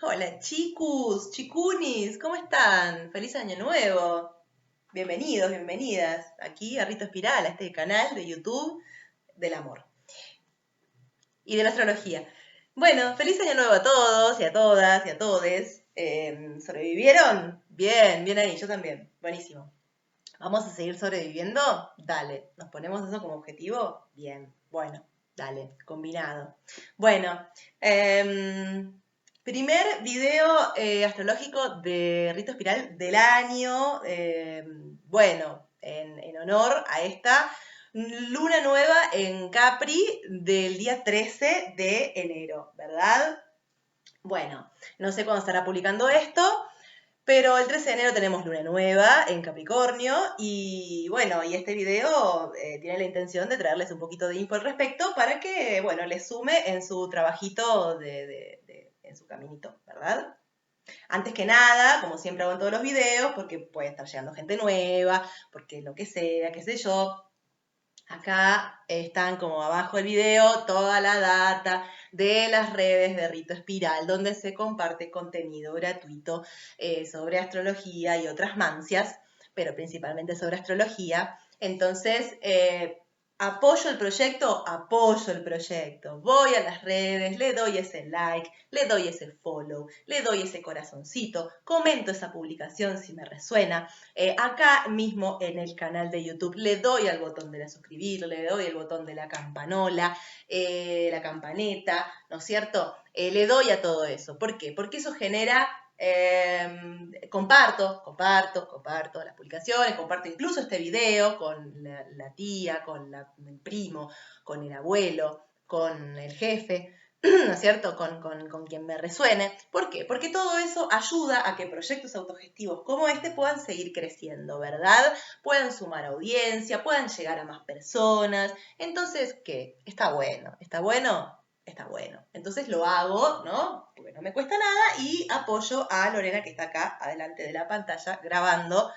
Hola chicos, chicunis, ¿cómo están? ¡Feliz año nuevo! Bienvenidos, bienvenidas aquí a Rito Espiral, a este canal de YouTube del amor y de la astrología. Bueno, feliz año nuevo a todos y a todas y a todes. ¿Sobrevivieron? Bien, bien ahí, yo también. Buenísimo. ¿Vamos a seguir sobreviviendo? Dale. ¿Nos ponemos eso como objetivo? Bien. Bueno, dale. Combinado. Bueno, primer video astrológico de Rito Espiral del año. Bueno, en honor a esta luna nueva en Capri del día 13 de enero, ¿verdad? Bueno, no sé cuándo estará publicando esto, pero el 13 de enero tenemos luna nueva en Capricornio y bueno, y este video tiene la intención de traerles un poquito de info al respecto para que, bueno, les sume en su trabajito en su caminito, ¿verdad? Antes que nada, como siempre hago en todos los videos, porque puede estar llegando gente nueva, porque lo que sea, qué sé yo, acá están como abajo del video toda la data de las redes de Rito Espiral, donde se comparte contenido gratuito sobre astrología y otras mancias, pero principalmente sobre astrología. Entonces, apoyo el proyecto. Voy a las redes, le doy ese like, le doy ese follow, le doy ese corazoncito, comento esa publicación si me resuena. Acá mismo en el canal de YouTube le doy al botón de la suscribir, le doy el botón de la campanola, la campaneta, ¿no es cierto? Le doy a todo eso. ¿Por qué? Porque eso genera comparto las publicaciones, comparto incluso este video con la tía, con el primo, con el abuelo, con el jefe, ¿no es cierto? Con quien me resuene. ¿Por qué? Porque todo eso ayuda a que proyectos autogestivos como este puedan seguir creciendo, ¿verdad? Puedan sumar audiencia, puedan llegar a más personas. Entonces, ¿qué? Está bueno, está bueno. Está bueno. Entonces lo hago, ¿no? Porque no me cuesta nada y apoyo a Lorena que está acá adelante de la pantalla grabando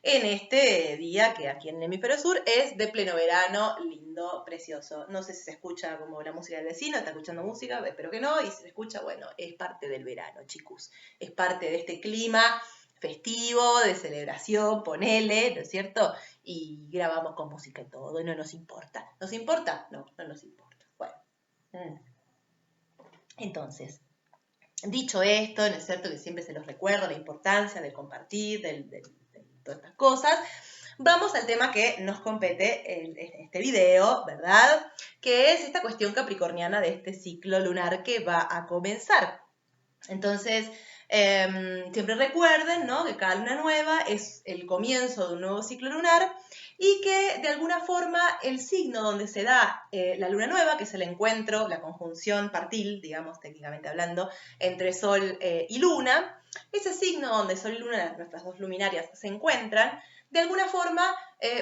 en este día que aquí en el hemisferio sur es de pleno verano, lindo, precioso. No sé si se escucha como la música del vecino, está escuchando música, espero que no, y si se escucha, bueno, es parte del verano, chicos. Es parte de este clima festivo, de celebración, ponele, ¿no es cierto? Y grabamos con música y todo, y no nos importa. ¿Nos importa? No, no nos importa. Bueno. Entonces, dicho esto, ¿no es cierto? Que siempre se los recuerdo la importancia del compartir, de todas estas cosas. Vamos al tema que nos compete en este video, ¿verdad? Que es esta cuestión capricorniana de este ciclo lunar que va a comenzar. Entonces, siempre recuerden, ¿no? Que cada luna nueva es el comienzo de un nuevo ciclo lunar y que de alguna forma el signo donde se da la luna nueva, que es el encuentro, la conjunción partil, digamos, técnicamente hablando, entre Sol y Luna, ese signo donde Sol y Luna, nuestras dos luminarias, se encuentran, de alguna forma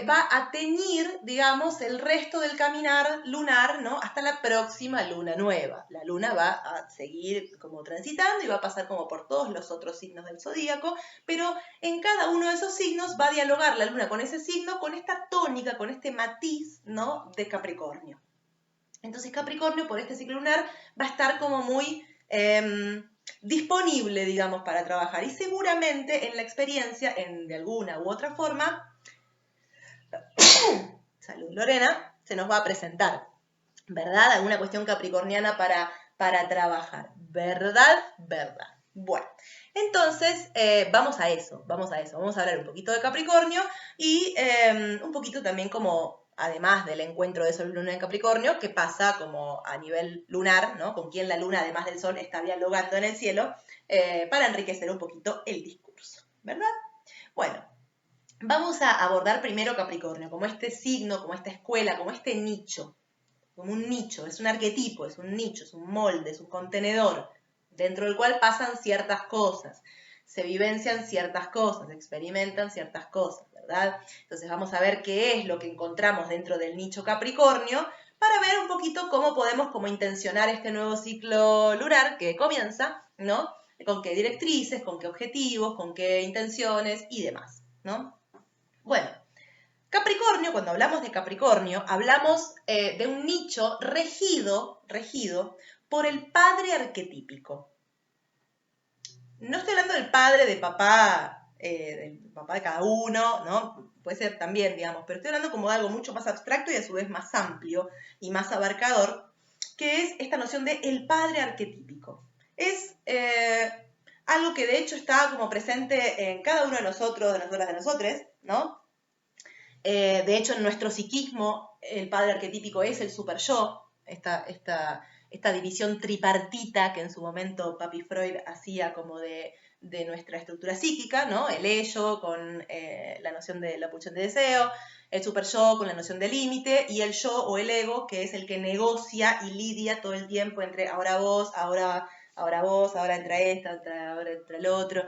va a teñir, digamos, el resto del caminar lunar, ¿no? Hasta la próxima luna nueva. La luna va a seguir como transitando y va a pasar como por todos los otros signos del zodíaco, pero en cada uno de esos signos va a dialogar la luna con ese signo, con esta tónica, con este matiz, ¿no? De Capricornio. Entonces Capricornio, por este ciclo lunar, va a estar como muy disponible, digamos, para trabajar. Y seguramente en la experiencia, de alguna u otra forma, salud Lorena, se nos va a presentar, ¿verdad? Alguna cuestión capricorniana para trabajar, ¿verdad? ¿Verdad? Bueno, entonces vamos a eso, vamos a hablar un poquito de Capricornio y un poquito también como, además del encuentro de Sol y Luna en Capricornio, que pasa como a nivel lunar, ¿no? Con quién la Luna, además del Sol, está dialogando en el cielo, para enriquecer un poquito el discurso, ¿verdad? Bueno, vamos a abordar primero Capricornio, como este signo, como esta escuela, como este nicho, como un nicho, es un arquetipo, es un nicho, es un molde, es un contenedor, dentro del cual pasan ciertas cosas, se vivencian ciertas cosas, se experimentan ciertas cosas, ¿verdad? Entonces vamos a ver qué es lo que encontramos dentro del nicho Capricornio, para ver un poquito cómo podemos como intencionar este nuevo ciclo lunar que comienza, ¿no? Con qué directrices, con qué objetivos, con qué intenciones y demás, ¿no? Bueno, Capricornio, cuando hablamos de Capricornio, hablamos de un nicho regido por el padre arquetípico. no estoy hablando del padre, del papá de cada uno, ¿no? Puede ser también, digamos, pero estoy hablando como de algo mucho más abstracto y a su vez más amplio y más abarcador, que es esta noción de el padre arquetípico. Es algo que de hecho está como presente en cada uno de nosotros, de nosotras, de nosotres, ¿no? De hecho, en nuestro psiquismo, el padre arquetípico es el super yo, esta división tripartita que en su momento Papi Freud hacía como de nuestra estructura psíquica, ¿no? El ello con la noción de la pulsión de deseo, el super yo con la noción de límite y el yo o el ego, que es el que negocia y lidia todo el tiempo entre ahora vos, ahora vos, ahora entra esta, ahora entra el otro,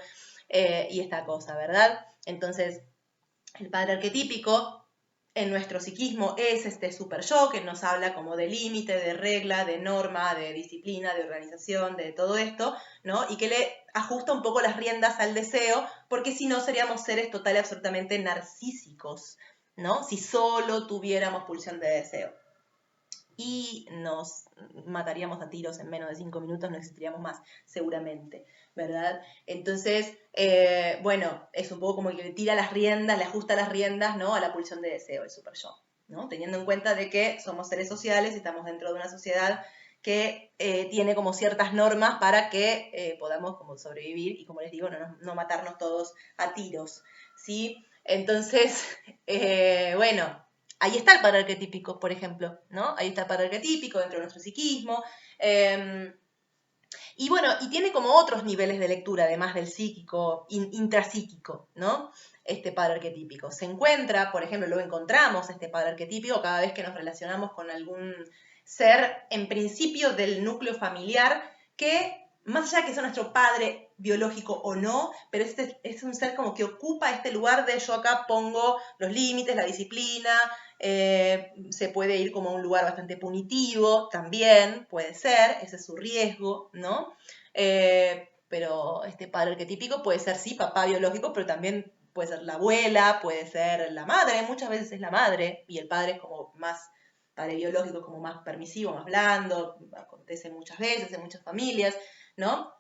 y esta cosa, ¿verdad? Entonces, el padre arquetípico en nuestro psiquismo es este super yo que nos habla como de límite, de regla, de norma, de disciplina, de organización, de todo esto, ¿no? Y que le ajusta un poco las riendas al deseo, porque si no seríamos seres total y absolutamente narcísicos, ¿no? Si solo tuviéramos pulsión de deseo. Y nos mataríamos a tiros en menos de 5 minutos, no existiríamos más, seguramente, ¿verdad? Entonces, bueno, es un poco como el que le tira las riendas, le ajusta las riendas, ¿no? A la pulsión de deseo, el super yo, ¿no? Teniendo en cuenta de que somos seres sociales y estamos dentro de una sociedad que tiene como ciertas normas para que podamos como sobrevivir y, como les digo, no matarnos todos a tiros, ¿sí? Entonces, bueno, ahí está el padre arquetípico, por ejemplo, ¿no? Ahí está el padre arquetípico dentro de nuestro psiquismo. Y bueno, y tiene como otros niveles de lectura, además del psíquico, intrapsíquico, ¿no? Este padre arquetípico. Se encuentra, por ejemplo, lo encontramos, este padre arquetípico, cada vez que nos relacionamos con algún ser, en principio del núcleo familiar, que más allá de que sea nuestro padre biológico o no, pero este es un ser como que ocupa este lugar de yo acá pongo los límites, la disciplina, se puede ir como a un lugar bastante punitivo, también puede ser, ese es su riesgo, ¿no? Pero este padre arquetípico puede ser, sí, papá biológico, pero también puede ser la abuela, puede ser la madre, muchas veces es la madre, y el padre es como más, padre biológico es como más permisivo, más blando, acontece muchas veces en muchas familias, ¿no?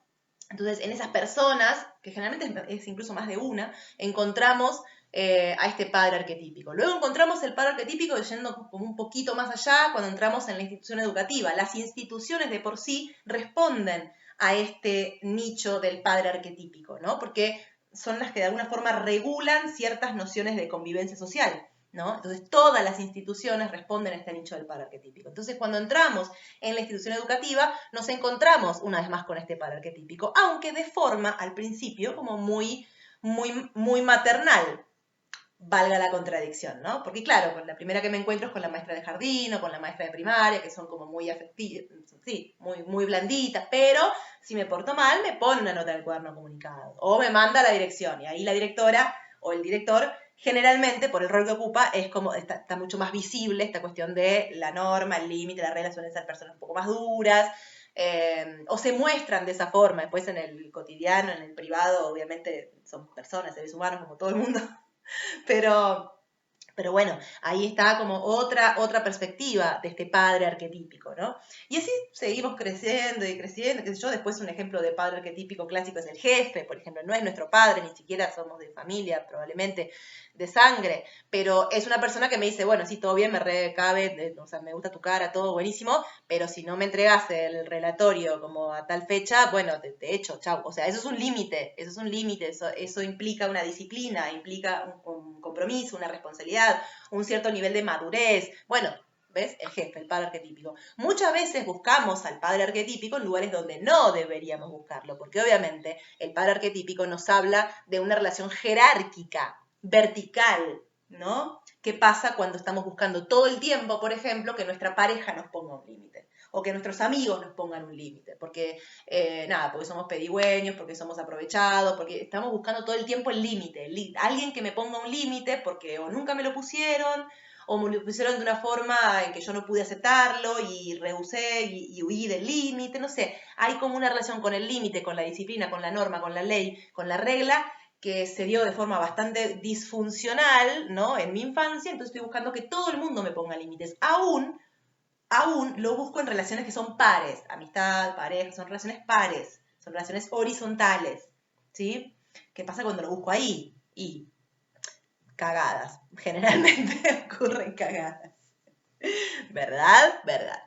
Entonces, en esas personas, que generalmente es incluso más de una, encontramos a este padre arquetípico. Luego encontramos el padre arquetípico yendo como un poquito más allá cuando entramos en la institución educativa. Las instituciones de por sí responden a este nicho del padre arquetípico, ¿no? Porque son las que de alguna forma regulan ciertas nociones de convivencia social, ¿no? Entonces, todas las instituciones responden a este nicho del padre arquetípico. Entonces, cuando entramos en la institución educativa, nos encontramos una vez más con este padre arquetípico, aunque de forma, al principio, como muy maternal, valga la contradicción, ¿no? Porque claro, con la primera que me encuentro es con la maestra de jardín o con la maestra de primaria, que son como muy afectivas, sí, muy blanditas, pero si me porto mal, me pone una nota en el cuaderno comunicado, o me manda a la dirección, y ahí la directora o el director, generalmente, por el rol que ocupa, es como, está mucho más visible esta cuestión de la norma, el límite, la regla, suelen ser personas un poco más duras, o se muestran de esa forma, después en el cotidiano, en el privado, obviamente son personas, seres humanos, como todo el mundo, pero bueno, ahí está como otra perspectiva de este padre arquetípico, ¿no? Y así seguimos creciendo y creciendo, qué sé yo, después un ejemplo de padre arquetípico clásico es el jefe, por ejemplo, no es nuestro padre, ni siquiera somos de familia, probablemente de sangre, pero es una persona que me dice, bueno, sí, todo bien, me recabe, o sea, me gusta tu cara, todo buenísimo, pero si no me entregas el relatorio como a tal fecha, bueno, te echo, chau. O sea, eso es un límite, eso implica una disciplina, implica un compromiso, una responsabilidad, un cierto nivel de madurez. Bueno, ¿ves? El jefe, el padre arquetípico. Muchas veces buscamos al padre arquetípico en lugares donde no deberíamos buscarlo, porque obviamente el padre arquetípico nos habla de una relación jerárquica, vertical, ¿no? ¿Qué pasa cuando estamos buscando todo el tiempo, por ejemplo, que nuestra pareja nos ponga un límite? O que nuestros amigos nos pongan un límite, porque, porque somos pedigüeños, porque somos aprovechados, porque estamos buscando todo el tiempo el límite, alguien que me ponga un límite porque o nunca me lo pusieron, o me lo pusieron de una forma en que yo no pude aceptarlo y rehusé y huí del límite, no sé, hay como una relación con el límite, con la disciplina, con la norma, con la ley, con la regla, que se dio de forma bastante disfuncional, ¿no? En mi infancia, entonces estoy buscando que todo el mundo me ponga límites, aún lo busco en relaciones que son pares, amistad, pareja, son relaciones pares, son relaciones horizontales, ¿sí? ¿Qué pasa cuando lo busco ahí? Y cagadas, generalmente ocurren cagadas. ¿Verdad? ¿Verdad?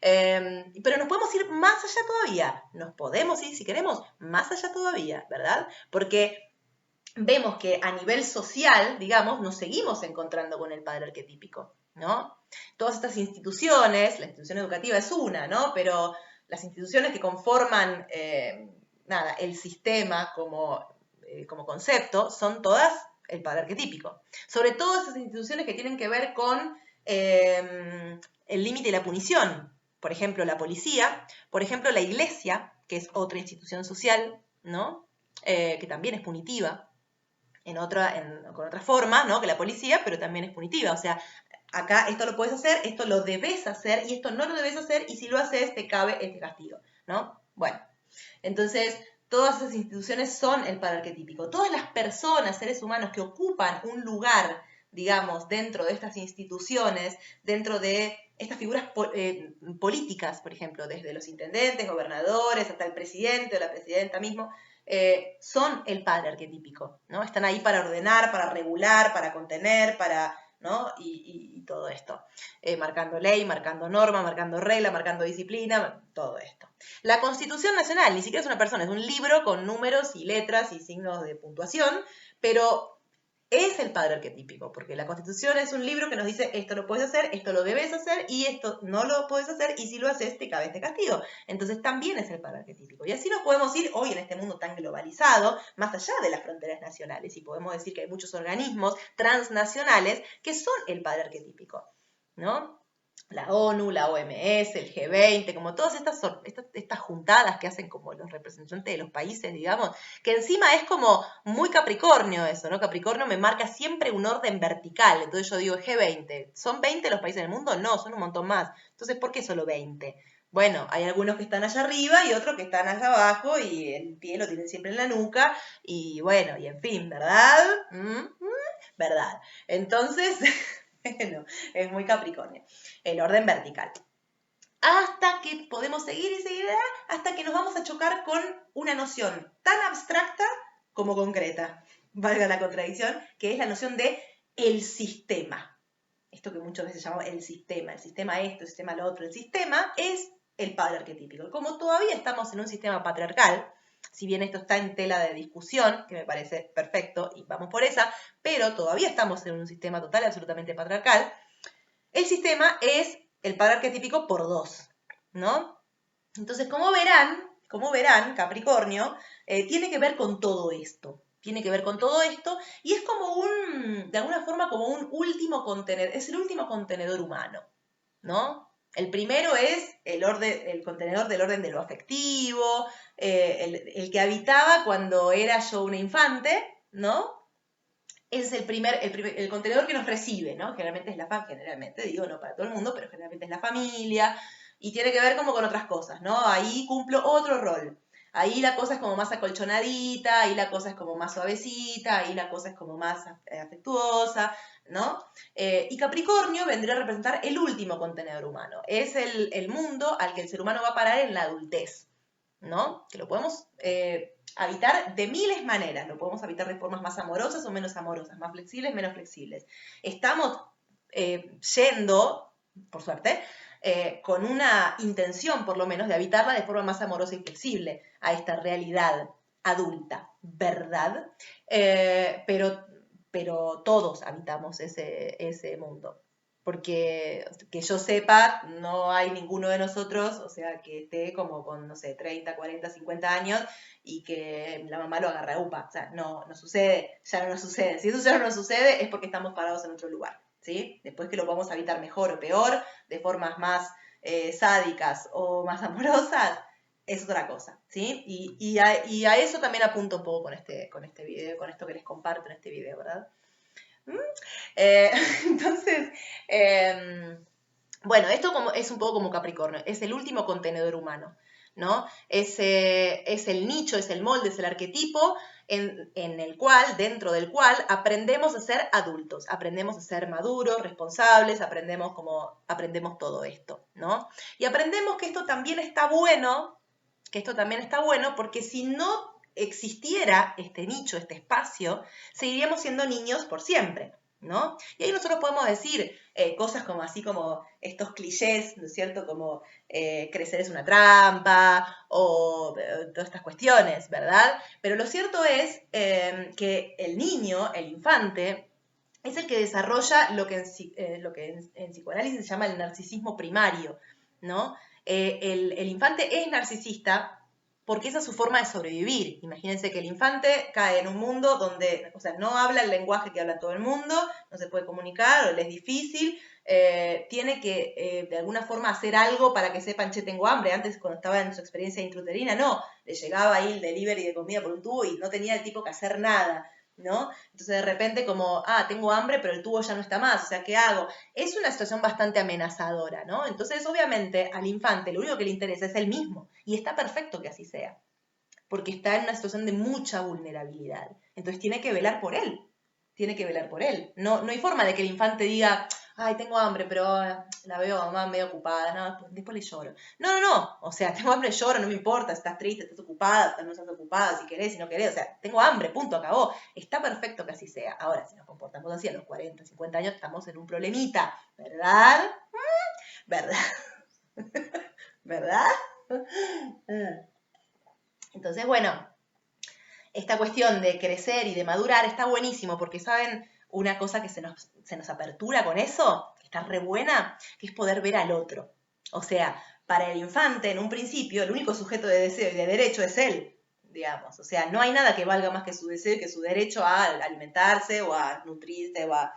Pero nos podemos ir más allá todavía. Nos podemos ir, si queremos, más allá todavía, ¿verdad? Porque vemos que a nivel social, digamos, nos seguimos encontrando con el padre arquetípico, ¿no? Todas estas instituciones, la institución educativa es una, ¿no? Pero las instituciones que conforman, nada, el sistema como concepto, son todas el padre arquetípico. Sobre todo esas instituciones que tienen que ver con el límite y la punición. Por ejemplo, la policía, por ejemplo, la iglesia, que es otra institución social, ¿no? Que también es punitiva, con otra forma, ¿no? Que la policía, pero también es punitiva. O sea, acá esto lo puedes hacer, esto lo debes hacer y esto no lo debes hacer y si lo haces te cabe este castigo, ¿no? Bueno, entonces todas esas instituciones son el padre arquetípico. Todas las personas, seres humanos que ocupan un lugar, digamos, dentro de estas instituciones, dentro de estas figuras políticas, por ejemplo, desde los intendentes, gobernadores, hasta el presidente o la presidenta mismo, son el padre arquetípico, ¿no? Están ahí para ordenar, para regular, para contener, ¿no? Y todo esto. Marcando ley, marcando norma, marcando regla, marcando disciplina, todo esto. La Constitución Nacional ni siquiera es una persona, es un libro con números y letras y signos de puntuación, pero es el padre arquetípico, porque la Constitución es un libro que nos dice esto lo puedes hacer, esto lo debes hacer y esto no lo puedes hacer y si lo haces te cabe este castigo. Entonces también es el padre arquetípico. Y así nos podemos ir hoy en este mundo tan globalizado, más allá de las fronteras nacionales, y podemos decir que hay muchos organismos transnacionales que son el padre arquetípico, ¿no? La ONU, la OMS, el G20, como todas estas juntadas que hacen como los representantes de los países, digamos, que encima es como muy Capricornio eso, ¿no? Capricornio me marca siempre un orden vertical, entonces yo digo G20, ¿son 20 los países del mundo? No, son un montón más, entonces ¿por qué solo 20? Bueno, hay algunos que están allá arriba y otros que están allá abajo y el pie lo tienen siempre en la nuca y bueno, y en fin, ¿verdad? ¿Verdad? Entonces... No, es muy Capricornio. El orden vertical. Hasta que podemos seguir y seguir hasta que nos vamos a chocar con una noción tan abstracta como concreta, valga la contradicción, que es la noción de el sistema. Esto que muchas veces llamamos el sistema esto, el sistema lo otro. El sistema es el padre arquetípico. Como todavía estamos en un sistema patriarcal, si bien esto está en tela de discusión, que me parece perfecto y vamos por esa, pero todavía estamos en un sistema total y absolutamente patriarcal, el sistema es el padre arquetípico por 2, ¿no? Entonces, como verán, Capricornio, tiene que ver con todo esto. Tiene que ver con todo esto y es como de alguna forma, como un último contenedor, es el último contenedor humano, ¿no? El primero es el contenedor del orden de lo afectivo, el que habitaba cuando era yo una infante, ¿no? Es el contenedor que nos recibe, ¿no? Generalmente es la familia, generalmente, digo, no para todo el mundo, pero generalmente es la familia, y tiene que ver como con otras cosas, ¿no? Ahí cumplo otro rol. Ahí la cosa es como más acolchonadita, ahí la cosa es como más suavecita, ahí la cosa es como más afectuosa, ¿no? Y Capricornio vendría a representar el último contenedor humano. Es el mundo al que el ser humano va a parar en la adultez, ¿no? Que lo podemos habitar de miles maneras. Lo podemos habitar de formas más amorosas o menos amorosas, más flexibles, menos flexibles. Estamos yendo, por suerte, con una intención, por lo menos, de habitarla de forma más amorosa y flexible a esta realidad adulta, ¿verdad? Pero todos habitamos ese mundo. Porque que yo sepa, no hay ninguno de nosotros, o sea, que esté como con, no sé, 30, 40, 50 años y que la mamá lo agarre a upa. O sea, no sucede, ya no nos sucede. Si eso ya no nos sucede es porque estamos parados en otro lugar, ¿sí? Después que lo podamos habitar mejor o peor, de formas más sádicas o más amorosas, es otra cosa, ¿sí? Y a eso también apunto un poco con este video, con esto que les comparto en este video, ¿verdad? Entonces, bueno, esto es un poco como Capricornio, es el último contenedor humano, ¿no? Es el nicho, es el molde, es el arquetipo en el cual, dentro del cual, aprendemos a ser adultos, aprendemos a ser maduros, responsables, aprendemos todo esto, ¿no? Y aprendemos que esto también está bueno porque si no existiera este nicho, este espacio, seguiríamos siendo niños por siempre, ¿no? Y ahí nosotros podemos decir cosas como así como estos clichés, ¿no es cierto? Como crecer es una trampa o todas estas cuestiones, ¿verdad? Pero lo cierto es que el niño, el infante, es el que desarrolla lo que en psicoanálisis se llama el narcisismo primario, ¿no? El infante es narcisista porque esa es su forma de sobrevivir. Imagínense que el infante cae en un mundo donde, o sea, no habla el lenguaje que habla todo el mundo, no se puede comunicar, o le es difícil, tiene que de alguna forma hacer algo para que sepan, che, tengo hambre. Antes, cuando estaba en su experiencia intrauterina, no, le llegaba ahí el delivery de comida por un tubo y no tenía el tipo que hacer nada, ¿no? Entonces de repente como, tengo hambre, pero el tubo ya no está más, o sea, ¿qué hago? Es una situación bastante amenazadora, ¿no? Entonces, obviamente, al infante lo único que le interesa es él mismo, y está perfecto que así sea, porque está en una situación de mucha vulnerabilidad. Entonces tiene que velar por él, tiene que velar por él. No, no hay forma de que el infante diga, ay, tengo hambre, pero la veo a mamá medio ocupada, no, después le lloro. No, no, no, o sea, tengo hambre, lloro, no me importa, estás triste, estás ocupada, no estás ocupada, si querés, si no querés, o sea, tengo hambre, punto, acabó. Está perfecto que así sea. Ahora, si nos comportamos así a los 40, 50 años, estamos en un problemita, ¿verdad? ¿Verdad? ¿Verdad? Entonces, bueno, esta cuestión de crecer y de madurar está buenísimo porque, ¿saben? Una cosa que se nos apertura con eso, que está re buena, que es poder ver al otro. O sea, para el infante, en un principio, el único sujeto de deseo y de derecho es él, digamos. O sea, no hay nada que valga más que su deseo y que su derecho a alimentarse o a nutrirse o a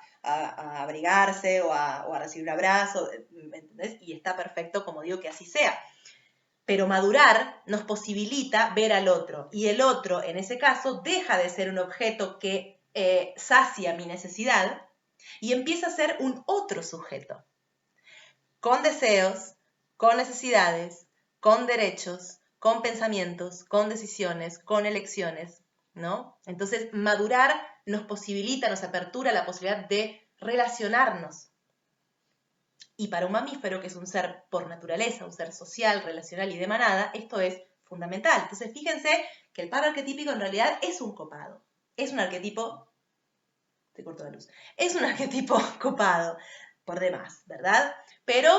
abrigarse o a recibir un abrazo, ¿me entendés? Y está perfecto, como digo, que así sea. Pero madurar nos posibilita ver al otro, y el otro, en ese caso, deja de ser un objeto que sacia mi necesidad y empieza a ser un otro sujeto, con deseos, con necesidades, con derechos, con pensamientos, con decisiones, con elecciones, ¿no? Entonces, madurar nos posibilita, nos apertura la posibilidad de relacionarnos. Y para un mamífero, que es un ser por naturaleza, un ser social, relacional y de manada, esto es fundamental. Entonces, fíjense que el par arquetípico en realidad es un copado. Es un arquetipo, te corto la luz, es un arquetipo copado, por demás, ¿verdad? Pero,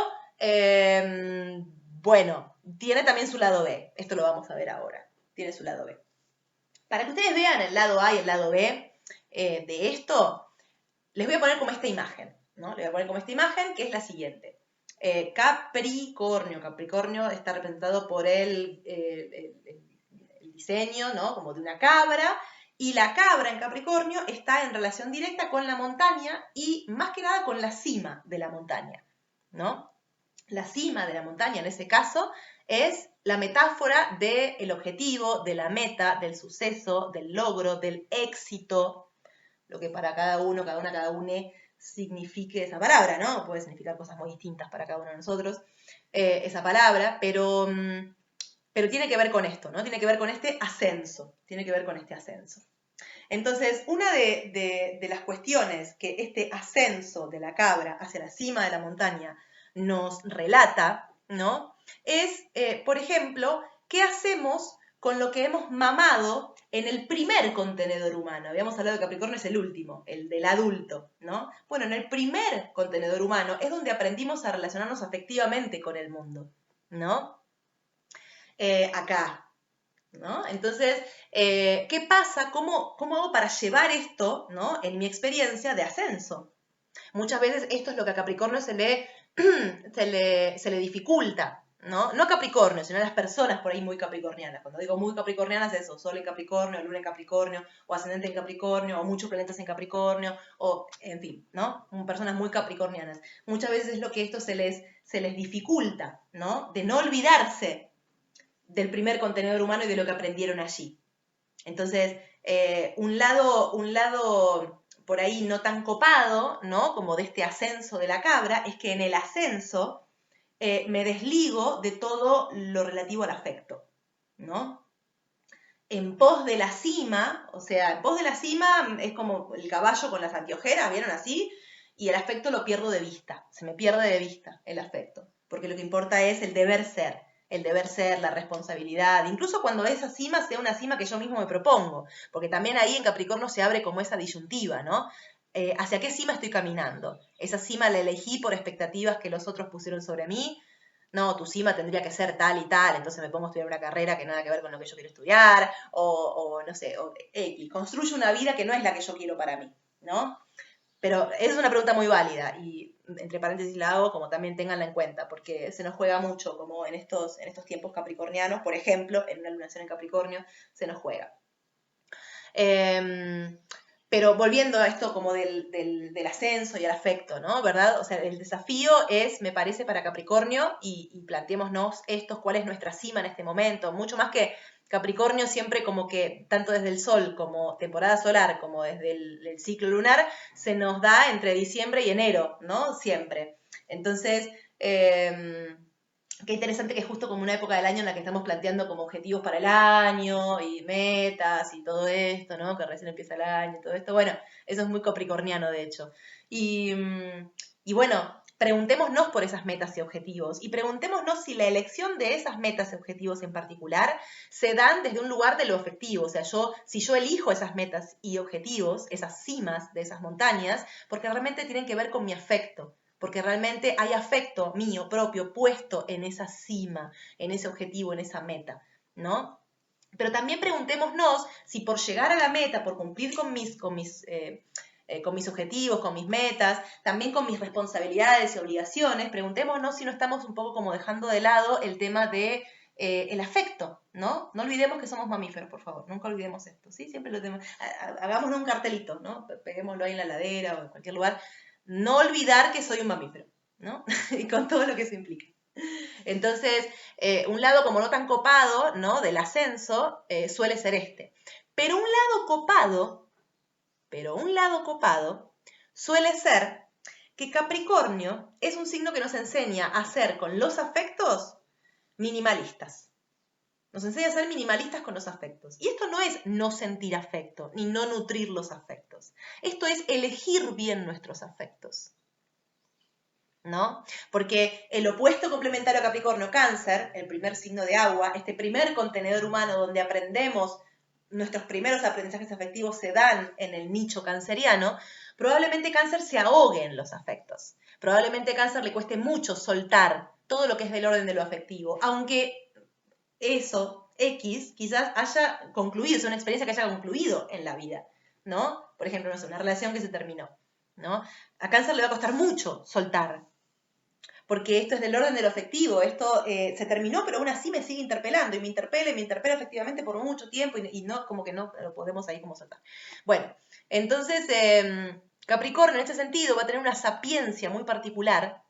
bueno, tiene también su lado B. Esto lo vamos a ver ahora. Tiene su lado B. Para que ustedes vean el lado A y el lado B de esto, les voy a poner como esta imagen, ¿no? Les voy a poner como esta imagen, que es la siguiente. Capricornio. Capricornio está representado por el diseño, ¿no? Como de una cabra, y la cabra en Capricornio está en relación directa con la montaña y más que nada con la cima de la montaña, ¿no? La cima de la montaña en ese caso es la metáfora del objetivo, de la meta, del suceso, del logro, del éxito, lo que para cada uno, cada une signifique esa palabra, ¿no? Puede significar cosas muy distintas para cada uno de nosotros, esa palabra, pero tiene que ver con esto, ¿no? Tiene que ver con este ascenso, tiene que ver con este ascenso. Entonces, una de las cuestiones que este ascenso de la cabra hacia la cima de la montaña nos relata, ¿no? Es, por ejemplo, ¿qué hacemos con lo que hemos mamado en el primer contenedor humano? Habíamos hablado de Capricornio es el último, el del adulto, ¿no? Bueno, en el primer contenedor humano es donde aprendimos a relacionarnos afectivamente con el mundo, ¿no? Acá, ¿no? Entonces, ¿qué pasa? ¿Cómo hago para llevar esto, ¿no? En mi experiencia de ascenso? Muchas veces esto es lo que a Capricornio se le dificulta, ¿no? No a Capricornio, sino a las personas por ahí muy capricornianas. Cuando digo muy capricornianas es eso, Sol en Capricornio, Luna en Capricornio, o ascendente en Capricornio, o muchos planetas en Capricornio, o en fin, ¿no? Personas muy capricornianas. Muchas veces es lo que esto se les dificulta, ¿no? De no olvidarse del primer contenedor humano y de lo que aprendieron allí. Entonces, un lado por ahí no tan copado, ¿no? Como de este ascenso de la cabra, es que en el ascenso me desligo de todo lo relativo al afecto, ¿no? En pos de la cima, o sea, en pos de la cima es como el caballo con las anteojeras, ¿vieron así? Y el afecto lo pierdo de vista, se me pierde de vista el afecto, porque lo que importa es el deber ser, el deber ser, la responsabilidad, incluso cuando esa cima sea una cima que yo mismo me propongo, porque también ahí en Capricornio se abre como esa disyuntiva, ¿no? ¿Hacia qué cima estoy caminando? ¿Esa cima la elegí por expectativas que los otros pusieron sobre mí? No, tu cima tendría que ser tal y tal, entonces me pongo a estudiar una carrera que nada que ver con lo que yo quiero estudiar, o no sé, X, construyo una vida que no es la que yo quiero para mí, ¿no? Pero es una pregunta muy válida y entre paréntesis la hago como también ténganla en cuenta, porque se nos juega mucho como en estos tiempos capricornianos, por ejemplo, en una lunación en Capricornio, se nos juega. Pero volviendo a esto como del ascenso y el afecto, ¿no? ¿Verdad? O sea, el desafío es, me parece, para Capricornio, y planteémonos cuál es nuestra cima en este momento, mucho más que Capricornio siempre como que, tanto desde el Sol como temporada solar, como desde el ciclo lunar, se nos da entre diciembre y enero, ¿no? Siempre. Entonces, qué interesante que es justo como una época del año en la que estamos planteando como objetivos para el año y metas y todo esto, ¿no? Que recién empieza el año y todo esto. Bueno, eso es muy capricorniano, de hecho. Y bueno, preguntémonos por esas metas y objetivos y preguntémonos si la elección de esas metas y objetivos en particular se dan desde un lugar de lo afectivo. O sea, si yo elijo esas metas y objetivos, esas cimas de esas montañas, porque realmente tienen que ver con mi afecto, porque realmente hay afecto mío propio puesto en esa cima, en ese objetivo, en esa meta, ¿no? Pero también preguntémonos si por llegar a la meta, por cumplir con mis objetivos, con mis metas, también con mis responsabilidades y obligaciones, preguntémonos si no estamos un poco como dejando de lado el tema de el afecto, ¿no? No olvidemos que somos mamíferos, por favor, nunca olvidemos esto, ¿sí? Siempre lo tenemos, hagámonos un cartelito, ¿no? Peguémoslo ahí en la ladera o en cualquier lugar. No olvidar que soy un mamífero, ¿no? Y con todo lo que eso implica. Entonces, un lado como no tan copado, ¿no? Del ascenso, suele ser este. Pero un lado copado suele ser que Capricornio es un signo que nos enseña a ser con los afectos minimalistas. Nos enseña a ser minimalistas con los afectos. Y esto no es no sentir afecto, ni no nutrir los afectos. Esto es elegir bien nuestros afectos, ¿no? Porque el opuesto complementario a Capricornio, Cáncer, el primer signo de agua, este primer contenedor humano donde aprendemos, nuestros primeros aprendizajes afectivos se dan en el nicho canceriano, probablemente Cáncer se ahogue en los afectos. Probablemente Cáncer le cueste mucho soltar todo lo que es del orden de lo afectivo, aunque eso, X, quizás haya concluido, es una experiencia que haya concluido en la vida, ¿no? Por ejemplo, no sé, una relación que se terminó, ¿no? A Cáncer le va a costar mucho soltar, porque esto es del orden de lo afectivo, esto se terminó, pero aún así me sigue interpelando, y me interpela efectivamente por mucho tiempo, y no, como que no lo podemos ahí como soltar. Bueno, entonces, Capricornio en este sentido va a tener una sapiencia muy particular,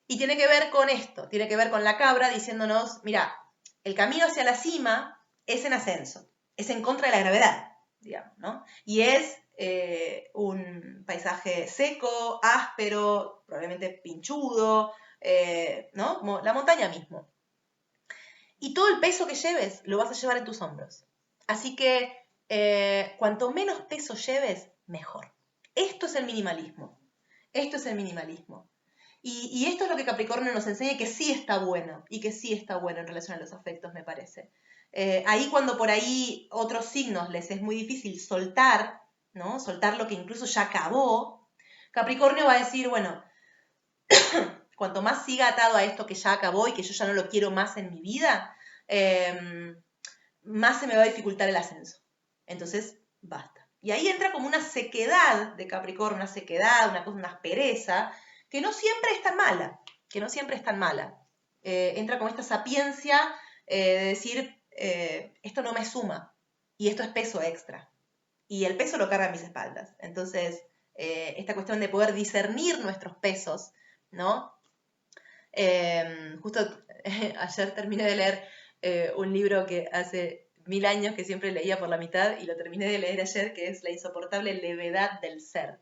y tiene que ver con esto, tiene que ver con la cabra diciéndonos, mira, el camino hacia la cima es en ascenso, es en contra de la gravedad, digamos, ¿no? Y es un paisaje seco, áspero, probablemente pinchudo, ¿no? Como la montaña mismo. Y todo el peso que lleves lo vas a llevar en tus hombros. Así que cuanto menos peso lleves, mejor. Esto es el minimalismo. Esto es el minimalismo. Y esto es lo que Capricornio nos enseña y que sí está bueno, y que sí está bueno en relación a los afectos, me parece. Ahí cuando por ahí otros signos les es muy difícil soltar, ¿no? Soltar lo que incluso ya acabó, Capricornio va a decir, bueno, cuanto más siga atado a esto que ya acabó y que yo ya no lo quiero más en mi vida, más se me va a dificultar el ascenso. Entonces, basta. Y ahí entra como una sequedad de Capricornio, una sequedad, una aspereza, que no siempre es tan mala, que no siempre es tan mala. Entra como esta sapiencia de decir, esto no me suma, y esto es peso extra. Y el peso lo carga en mis espaldas. Entonces, esta cuestión de poder discernir nuestros pesos, ¿no? Justo ayer terminé de leer un libro que hace 1000 años que siempre leía por la mitad y lo terminé de leer ayer, que es La insoportable levedad del ser.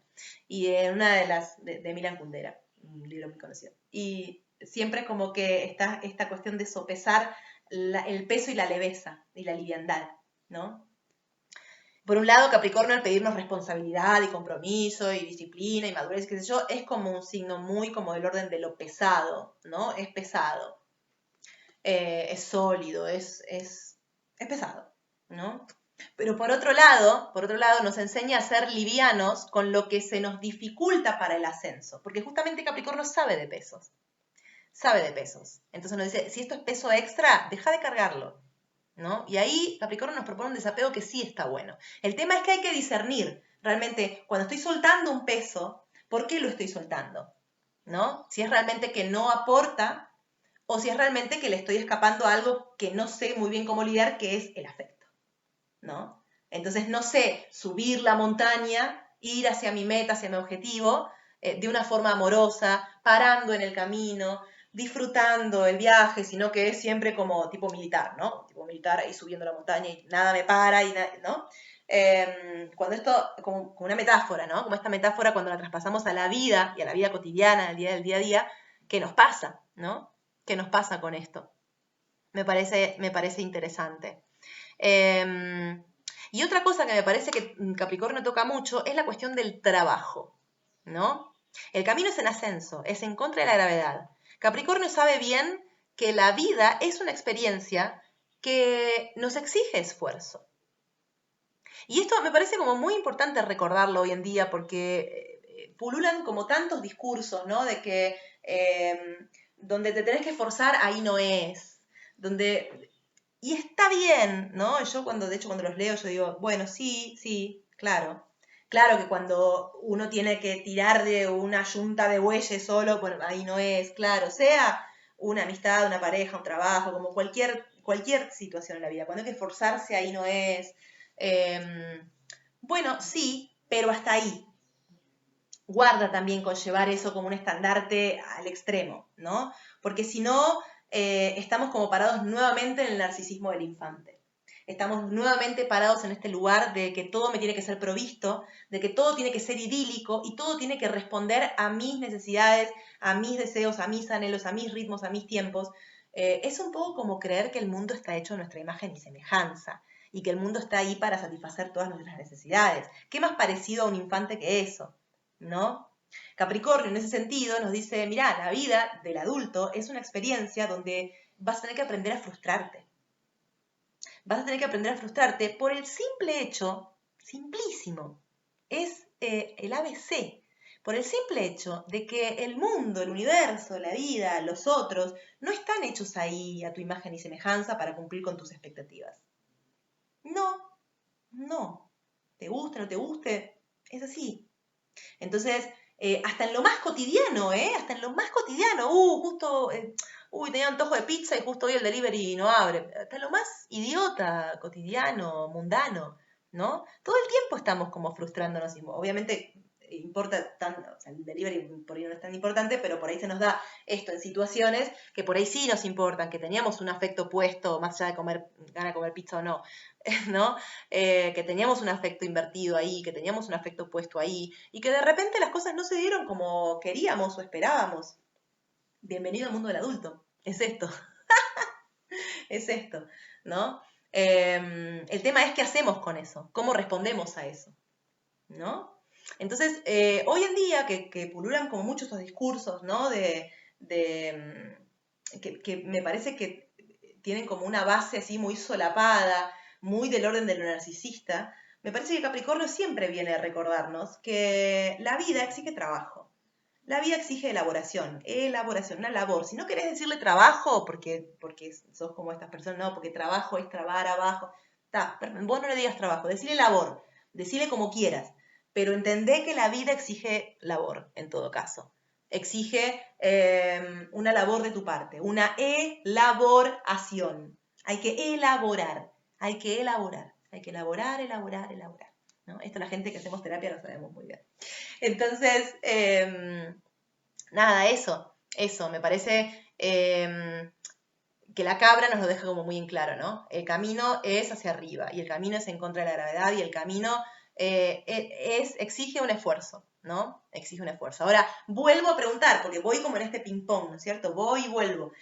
Y una de las, de Milan Kundera, un libro muy conocido. Y siempre como que está esta cuestión de sopesar el peso y la leveza y la liviandad, ¿no? Por un lado, Capricornio al pedirnos responsabilidad y compromiso y disciplina y madurez, qué sé yo, es como un signo muy como del orden de lo pesado, ¿no? Es pesado. es sólido, es pesado, ¿no? Pero por otro lado, nos enseña a ser livianos con lo que se nos dificulta para el ascenso, porque justamente Capricornio sabe de pesos. Entonces nos dice, si esto es peso extra, deja de cargarlo, ¿no? Y ahí Capricornio nos propone un desapego que sí está bueno. El tema es que hay que discernir realmente cuando estoy soltando un peso, ¿por qué lo estoy soltando? ¿No? Si es realmente que no aporta o si es realmente que le estoy escapando a algo que no sé muy bien cómo lidiar, que es el afecto, ¿no? Entonces no sé subir la montaña, ir hacia mi meta, hacia mi objetivo, de una forma amorosa, parando en el camino, disfrutando el viaje, sino que es siempre como tipo militar, ¿no? Tipo militar ahí subiendo la montaña y nada me para, ¿no? Cuando esto, como una metáfora, ¿no? Como esta metáfora cuando la traspasamos a la vida y a la vida cotidiana, al día del día a día, ¿qué nos pasa, ¿no? ¿Qué nos pasa con esto? Me parece interesante. Y otra cosa que me parece que Capricornio toca mucho es la cuestión del trabajo, ¿no? El camino es en ascenso, es en contra de la gravedad. Capricornio sabe bien que la vida es una experiencia que nos exige esfuerzo. Y esto me parece como muy importante recordarlo hoy en día porque pululan como tantos discursos, ¿no? De que donde te tenés que esforzar, ahí no es. Y está bien, ¿no? Yo de hecho cuando los leo, yo digo, bueno, sí, claro. Claro que cuando uno tiene que tirar de una yunta de bueyes solo, bueno, ahí no es, claro. Sea una amistad, una pareja, un trabajo, como cualquier situación en la vida. Cuando hay que esforzarse, ahí no es. Bueno, sí, pero hasta ahí. Guarda también con llevar eso como un estandarte al extremo, ¿no? Porque si no, estamos como parados nuevamente en el narcisismo del infante. Estamos nuevamente parados en este lugar de que todo me tiene que ser provisto, de que todo tiene que ser idílico y todo tiene que responder a mis necesidades, a mis deseos, a mis anhelos, a mis ritmos, a mis tiempos. Es un poco como creer que el mundo está hecho a nuestra imagen y semejanza y que el mundo está ahí para satisfacer todas nuestras necesidades. ¿Qué más parecido a un infante que eso? ¿No? Capricornio en ese sentido nos dice, mirá, la vida del adulto es una experiencia donde vas a tener que aprender a frustrarte. Vas a tener que aprender a frustrarte por el simple hecho, simplísimo, es el ABC, por el simple hecho de que el mundo, el universo, la vida, los otros, no están hechos ahí a tu imagen y semejanza para cumplir con tus expectativas. No. Te guste, no te guste, es así. Entonces, hasta en lo más cotidiano, hasta en lo más cotidiano, justo, tenía antojo de pizza y justo hoy el delivery no abre. Hasta en lo más idiota, cotidiano, mundano, ¿no? Todo el tiempo estamos como frustrándonos. Obviamente importa tanto, o sea, el delivery por ahí no es tan importante, pero por ahí se nos da esto en situaciones que por ahí sí nos importan, que teníamos un afecto puesto, más allá de ganas de comer pizza o no, ¿no? Que teníamos un afecto invertido ahí, que teníamos un afecto puesto ahí, y que de repente las cosas no se dieron como queríamos o esperábamos. Bienvenido al mundo del adulto. Es esto. Es esto, ¿no? El tema es qué hacemos con eso, cómo respondemos a eso, ¿no? Entonces, hoy en día que pululan como muchos estos discursos, ¿no? Que me parece que tienen como una base así muy solapada, muy del orden de lo narcisista, me parece que Capricornio siempre viene a recordarnos que la vida exige trabajo. La vida exige elaboración, una labor. Si no querés decirle trabajo, porque sos como estas personas, no, porque trabajo es trabar abajo. Vos no le digas trabajo, decile labor, decile como quieras, pero entendé que la vida exige labor, en todo caso. Exige una labor de tu parte, una elaboración. Hay que elaborar, hay que elaborar, hay que elaborar. ¿No? Esto la gente que hacemos terapia lo sabemos muy bien. Entonces, nada, eso, me parece que la cabra nos lo deja como muy en claro, ¿no? El camino es hacia arriba y el camino es en contra de la gravedad y el camino exige un esfuerzo, ¿no? Exige un esfuerzo. Ahora, vuelvo a preguntar, porque voy como en este ping-pong, ¿no es cierto? Voy y vuelvo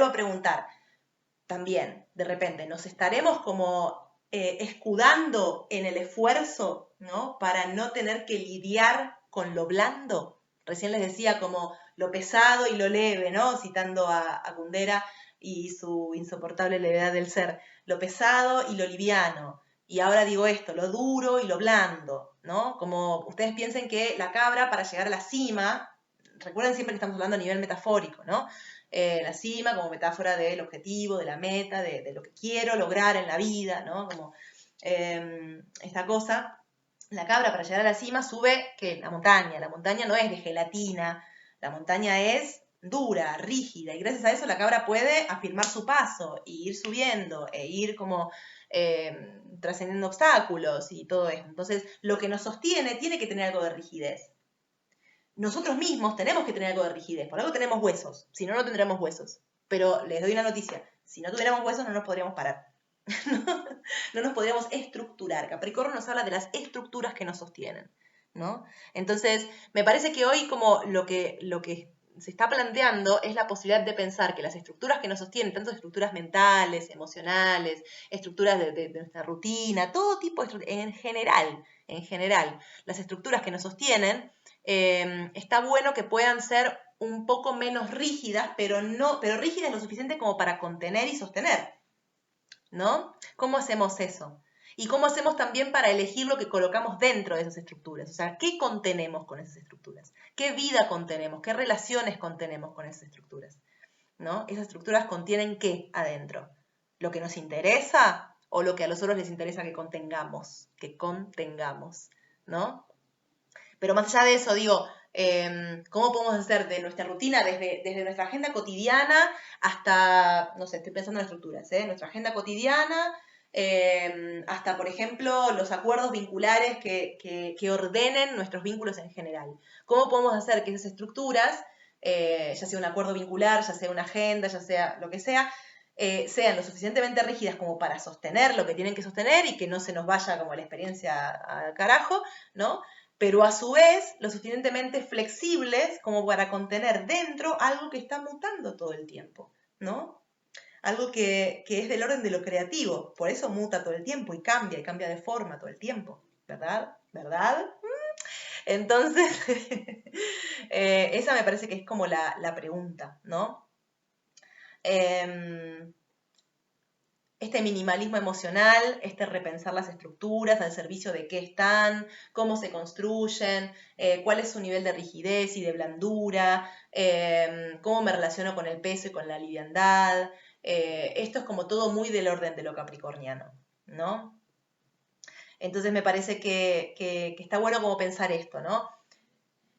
a preguntar. También, de repente, nos estaremos como escudando en el esfuerzo, ¿no? Para no tener que lidiar con lo blando. Recién les decía como lo pesado y lo leve, ¿no? Citando a Kundera, y su insoportable levedad del ser, lo pesado y lo liviano. Y ahora digo esto, lo duro y lo blando, ¿no? Como ustedes piensen que la cabra para llegar a la cima, recuerden siempre que estamos hablando a nivel metafórico, ¿no? La cima como metáfora del objetivo, de la meta, de lo que quiero lograr en la vida, ¿no? Como esta cosa, la cabra para llegar a la cima sube que la montaña no es de gelatina, la montaña es dura, rígida, y gracias a eso la cabra puede afirmar su paso e ir subiendo, e ir como trascendiendo obstáculos y todo esto. Entonces, lo que nos sostiene tiene que tener algo de rigidez. Nosotros mismos tenemos que tener algo de rigidez, por algo tenemos huesos, si no, no tendremos huesos. Pero les doy una noticia, si no tuviéramos huesos no nos podríamos parar. No nos podríamos estructurar. Capricornio nos habla de las estructuras que nos sostienen, ¿no? Entonces, me parece que hoy como lo que se está planteando es la posibilidad de pensar que las estructuras que nos sostienen, tanto estructuras mentales, emocionales, estructuras de nuestra rutina, todo tipo de estructuras, en general, las estructuras que nos sostienen, está bueno que puedan ser un poco menos rígidas, pero rígidas lo suficiente como para contener y sostener, ¿no? ¿Cómo hacemos eso? Y cómo hacemos también para elegir lo que colocamos dentro de esas estructuras. O sea, ¿qué contenemos con esas estructuras? ¿Qué vida contenemos? ¿Qué relaciones contenemos con esas estructuras? ¿No? Esas estructuras contienen ¿qué adentro? ¿Lo que nos interesa o lo que a los otros les interesa que contengamos? ¿No? Pero más allá de eso, digo, ¿cómo podemos hacer de nuestra rutina, desde nuestra agenda cotidiana hasta, no sé, estoy pensando en estructuras, nuestra agenda cotidiana, hasta, por ejemplo, los acuerdos vinculares que ordenen nuestros vínculos en general? ¿Cómo podemos hacer que esas estructuras, ya sea un acuerdo vincular, ya sea una agenda, ya sea lo que sea, sean lo suficientemente rígidas como para sostener lo que tienen que sostener y que no se nos vaya como la experiencia al carajo, ¿no? Pero a su vez lo suficientemente flexibles como para contener dentro algo que está mutando todo el tiempo, ¿no? Algo que es del orden de lo creativo, por eso muta todo el tiempo y cambia de forma todo el tiempo, ¿verdad? ¿Verdad? Entonces, esa me parece que es como la pregunta, ¿no? Este minimalismo emocional, este repensar las estructuras, al servicio de qué están, cómo se construyen, cuál es su nivel de rigidez y de blandura, cómo me relaciono con el peso y con la liviandad. Esto es como todo muy del orden de lo capricorniano, ¿no? Entonces me parece que está bueno como pensar esto, ¿no?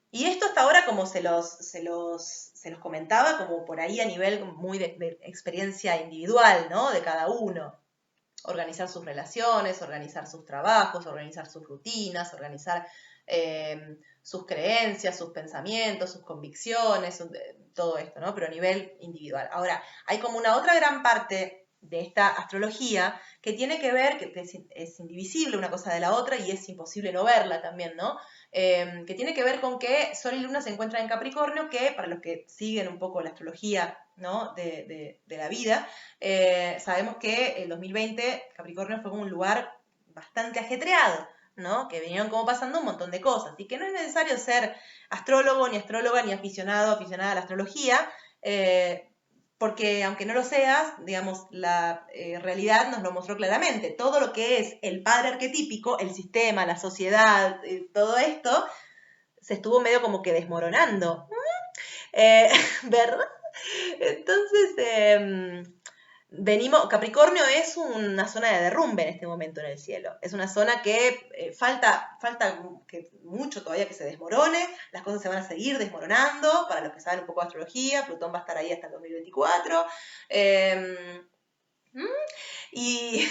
Y esto hasta ahora como se los comentaba, como por ahí a nivel muy de experiencia individual, ¿no? De cada uno. Organizar sus relaciones, organizar sus trabajos, organizar sus rutinas, organizar sus creencias, sus pensamientos, sus convicciones, todo esto, ¿no? Pero a nivel individual. Ahora, hay como una otra gran parte de esta astrología que tiene que ver, que es indivisible una cosa de la otra y es imposible no verla también, ¿no? Que tiene que ver con que Sol y Luna se encuentran en Capricornio, que para los que siguen un poco la astrología, ¿no? de la vida, sabemos que el 2020 Capricornio fue un lugar bastante ajetreado, ¿no? Que vinieron como pasando un montón de cosas y que no es necesario ser astrólogo, ni astróloga, ni aficionada a la astrología, porque aunque no lo seas, digamos, la realidad nos lo mostró claramente. Todo lo que es el padre arquetípico, el sistema, la sociedad, todo esto, se estuvo medio como que desmoronando. ¿Verdad? Entonces, Capricornio es una zona de derrumbe en este momento en el cielo. Es una zona que falta que mucho todavía que se desmorone, las cosas se van a seguir desmoronando, para los que saben un poco de astrología, Plutón va a estar ahí hasta el 2024. Y,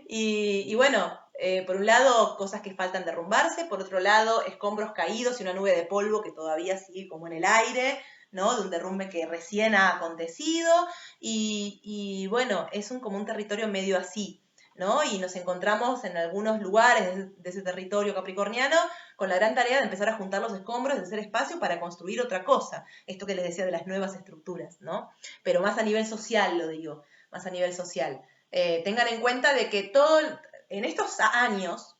y bueno, por un lado, cosas que faltan derrumbarse, por otro lado, escombros caídos y una nube de polvo que todavía sigue como en el aire, ¿no? De un derrumbe que recién ha acontecido, y bueno, es como un territorio medio así, ¿no? Y nos encontramos en algunos lugares de ese territorio capricorniano con la gran tarea de empezar a juntar los escombros, de hacer espacio para construir otra cosa, esto que les decía de las nuevas estructuras, ¿no? Pero más a nivel social, lo digo, más a nivel social. Tengan en cuenta de que en estos años,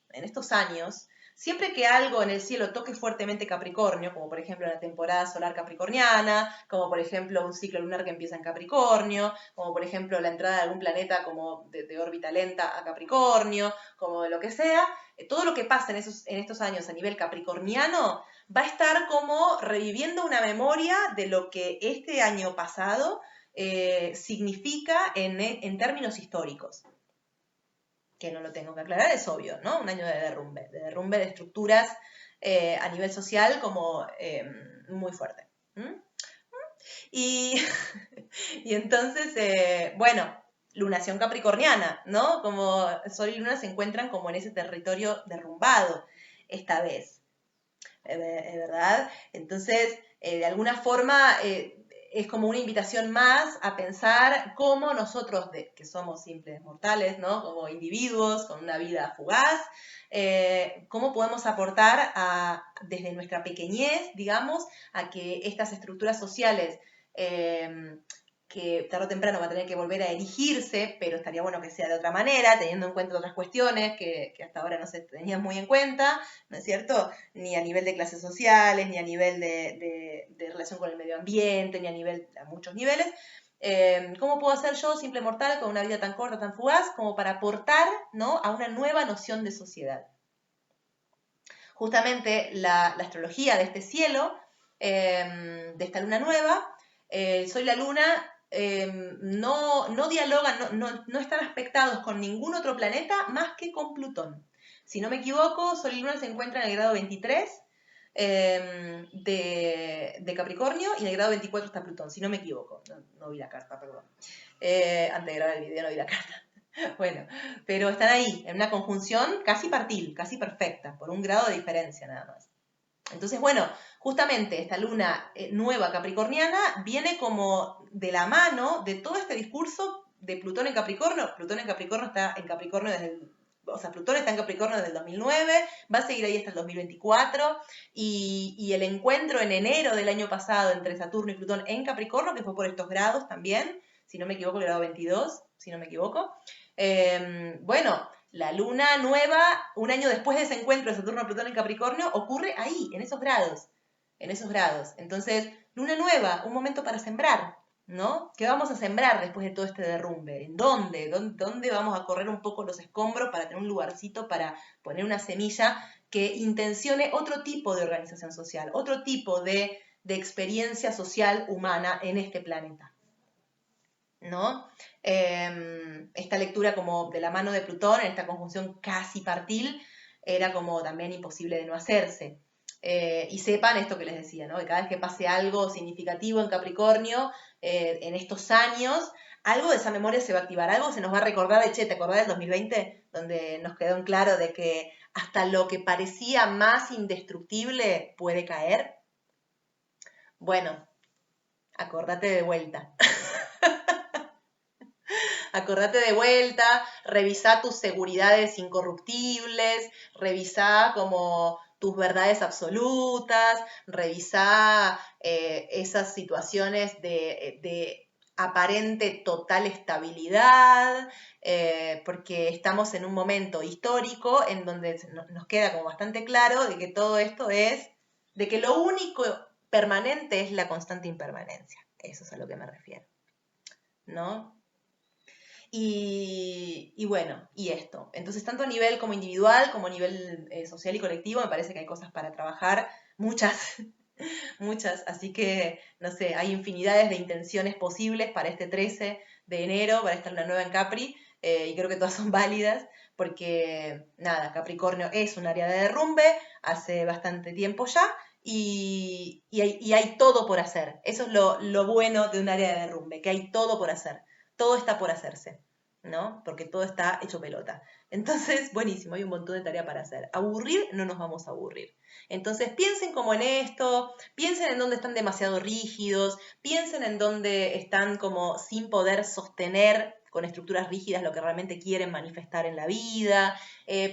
siempre que algo en el cielo toque fuertemente Capricornio, como por ejemplo la temporada solar capricorniana, como por ejemplo un ciclo lunar que empieza en Capricornio, como por ejemplo la entrada de algún planeta como de órbita lenta a Capricornio, como de lo que sea, todo lo que pasa en estos años a nivel capricorniano va a estar como reviviendo una memoria de lo que este año pasado significa en términos históricos. Que no lo tengo que aclarar, es obvio, ¿no? Un año de derrumbe de estructuras a nivel social como muy fuerte. Y, y entonces, bueno, lunación capricorniana, ¿no? Como Sol y Luna se encuentran como en ese territorio derrumbado esta vez, ¿verdad? Entonces, de alguna forma, es como una invitación más a pensar cómo nosotros, que somos simples mortales, ¿no? Como individuos con una vida fugaz, cómo podemos aportar desde nuestra pequeñez, digamos, a que estas estructuras sociales que tarde o temprano va a tener que volver a erigirse, pero estaría bueno que sea de otra manera, teniendo en cuenta otras cuestiones que hasta ahora no se tenían muy en cuenta, ¿no es cierto? Ni a nivel de clases sociales, ni a nivel de relación con el medio ambiente, ni a muchos niveles. ¿Cómo puedo ser yo, simple mortal, con una vida tan corta, tan fugaz, como para aportar, ¿no?, a una nueva noción de sociedad? Justamente la astrología de este cielo, de esta luna nueva, Sol y la luna no dialogan, no están aspectados con ningún otro planeta más que con Plutón. Si no me equivoco, Sol y Luna se encuentran en el grado 23 de Capricornio y en el grado 24 está Plutón, si no me equivoco. No vi la carta, perdón. Antes de grabar el video no vi la carta. Bueno, pero están ahí, en una conjunción casi partil, casi perfecta, por un grado de diferencia nada más. Entonces, bueno, justamente esta luna nueva capricorniana viene como de la mano de todo este discurso de Plutón en Capricornio. Plutón en Capricornio está en Capricornio Plutón está en Capricornio desde el 2009, va a seguir ahí hasta el 2024, y el encuentro en enero del año pasado entre Saturno y Plutón en Capricornio, que fue por estos grados también, si no me equivoco, el grado 22, si no me equivoco. Bueno, la luna nueva, un año después de ese encuentro de Saturno-Plutón en Capricornio, ocurre ahí, en esos grados. En esos grados. Entonces, luna nueva, un momento para sembrar, ¿no? ¿Qué vamos a sembrar después de todo este derrumbe? ¿En dónde? ¿Dónde vamos a correr un poco los escombros para tener un lugarcito para poner una semilla que intencione otro tipo de organización social, otro tipo de experiencia social humana en este planeta? ¿No? Esta lectura como de la mano de Plutón, en esta conjunción casi partil, era como también imposible de no hacerse. Y sepan esto que les decía, ¿no? Que cada vez que pase algo significativo en Capricornio, en estos años, algo de esa memoria se va a activar, algo se nos va a recordar de, che, ¿te acordás del 2020? Donde nos quedó en claro de que hasta lo que parecía más indestructible puede caer. Bueno, acordate de vuelta. Acordate de vuelta, revisá tus seguridades incorruptibles, revisá como tus verdades absolutas, revisá esas situaciones de aparente total estabilidad, porque estamos en un momento histórico en donde nos queda como bastante claro de que todo esto es, de que lo único permanente es la constante impermanencia. Eso es a lo que me refiero, ¿no? Y bueno, y esto. Entonces, tanto a nivel como individual, como a nivel social y colectivo, me parece que hay cosas para trabajar, muchas, muchas. Así que, no sé, hay infinidades de intenciones posibles para este 13 de enero, para esta luna nueva en Capri, y creo que todas son válidas, porque, nada, Capricornio es un área de derrumbe hace bastante tiempo ya, y hay todo por hacer. Eso es lo bueno de un área de derrumbe, que hay todo por hacer. Todo está por hacerse, ¿no? Porque todo está hecho pelota. Entonces, buenísimo, hay un montón de tarea para hacer. Aburrir, no nos vamos a aburrir. Entonces, piensen como en esto, piensen en dónde están demasiado rígidos, piensen en dónde están como sin poder sostener con estructuras rígidas lo que realmente quieren manifestar en la vida,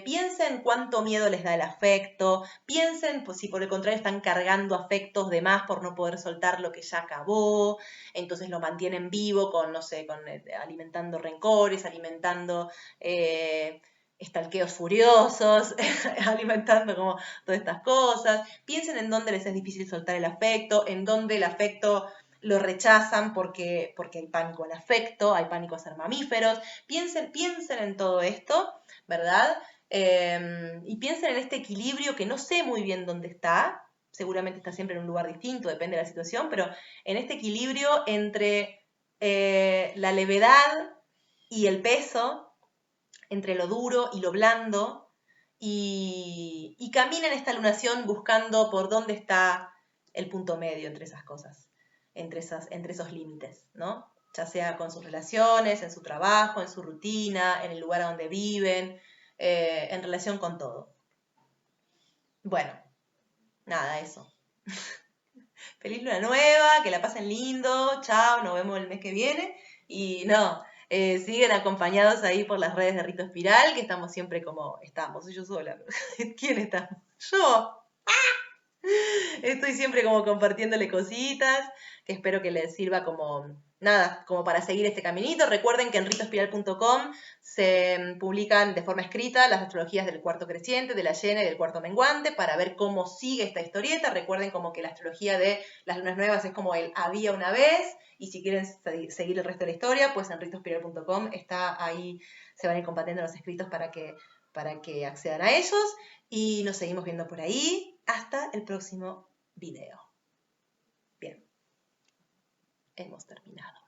piensen cuánto miedo les da el afecto, piensen pues, si por el contrario están cargando afectos de más por no poder soltar lo que ya acabó, entonces lo mantienen vivo con, no sé, alimentando rencores, alimentando estalqueos furiosos, alimentando como todas estas cosas. Piensen en dónde les es difícil soltar el afecto, en dónde el afecto lo rechazan porque hay pánico al afecto, hay pánico a ser mamíferos. Piensen en todo esto, ¿verdad? Y piensen en este equilibrio que no sé muy bien dónde está, seguramente está siempre en un lugar distinto, depende de la situación, pero en este equilibrio entre la levedad y el peso, entre lo duro y lo blando, y camina en esta lunación buscando por dónde está el punto medio entre esas cosas, entre esos límites, ¿no? Ya sea con sus relaciones, en su trabajo, en su rutina, en el lugar a donde viven, en relación con todo. Bueno, nada, eso. Feliz luna nueva, que la pasen lindo, chao, nos vemos el mes que viene. Y no, siguen acompañados ahí por las redes de Rito Espiral, que estamos siempre como estamos, yo sola. ¿Quién está? Yo. Estoy siempre como compartiéndole cositas, que espero que les sirva como, nada, como para seguir este caminito. Recuerden que en ritoespiral.com se publican de forma escrita las astrologías del cuarto creciente, de la llena y del cuarto menguante, para ver cómo sigue esta historieta. Recuerden como que la astrología de las lunas nuevas es como el había una vez, y si quieren seguir el resto de la historia, pues en ritoespiral.com está ahí, se van a ir compartiendo los escritos para que accedan a ellos. Y nos seguimos viendo por ahí. Hasta el próximo video. Bien, hemos terminado.